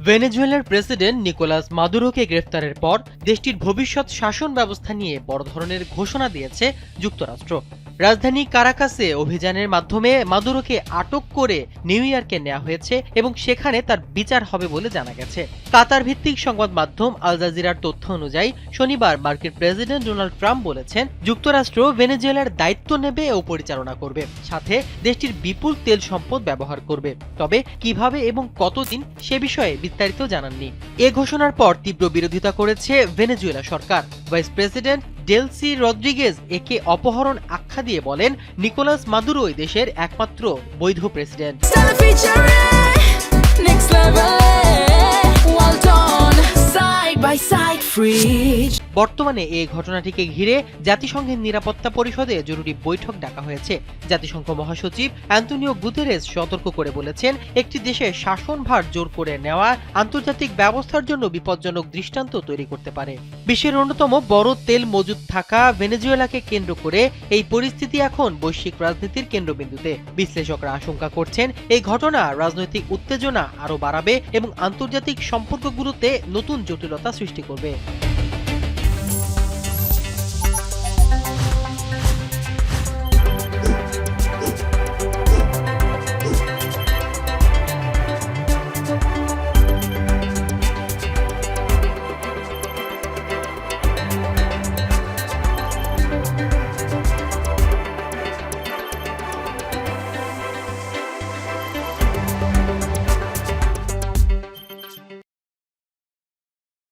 ভেনেজুয়েলার president Nicolas মাদুরোকে গ্রেফতারের পর দেশটির ভবিষ্যৎ শাসন ব্যবস্থা নিয়ে বড় ধরনের ঘোষণা দিয়েছে যুক্তরাষ্ট্র। রাজধানী কারাকাসে অভিযানের মাধ্যমে মাদুরোকে আটক করে নিউ ইয়র্কে নেওয়া হয়েছে এবং সেখানে তার বিচার হবে বলে জানা গেছে। কাতার ভিত্তিক সংবাদ মাধ্যম আল জাজিরার তথ্য অনুযায়ী শনিবার মার্কিন প্রেসিডেন্ট ডোনাল্ড ট্রাম্প বলেছেন, যুক্তরাষ্ট্র ভেনেজুয়েলার দায়িত্ব নেবে ও পরিচালনা করবে, সাথে দেশটির বিপুল তেল সম্পদ ব্যবহার করবে। তবে কিভাবে এবং কতদিন সে বিষয়ে বিস্তারিত জানাননি। এ ঘোষণার পর তীব্র বিরোধিতা করেছে ভেনেজুয়েলা সরকার। ভাইস প্রেসিডেন্ট ডেলসি রদ্রিগেজ একে অপহরণ আখ্যা দিয়ে বলেন, নিকোলাস মাদুরোই দেশের একমাত্র বৈধ প্রেসিডেন্ট। বর্তমানে এই ঘটনাটিকে ঘিরে জাতিসংঘের নিরাপত্তা পরিষদে জরুরি বৈঠক ডাকা হয়েছে। জাতিসংঘ মহাসচিব অ্যান্তোনিও গুতেরেস সতর্ক করে বলেছেন, একটি দেশের শাসনভার জোর করে নেওয়া আন্তর্জাতিক ব্যবস্থার জন্য বিপজ্জনক দৃষ্টান্ত তৈরি করতে পারে। বিশ্বের অন্যতম বড় তেল মজুদ থাকা ভেনেজুয়েলাকে কেন্দ্র করে এই পরিস্থিতি এখন বৈশ্বিক রাজনীতির কেন্দ্রবিন্দুতে। বিশ্লেষকরা আশঙ্কা করছেন, এই ঘটনা রাজনৈতিক উত্তেজনা আরও বাড়াবে এবং আন্তর্জাতিক সম্পর্কগুলোতে নতুন জটিলতা সৃষ্টি করবে।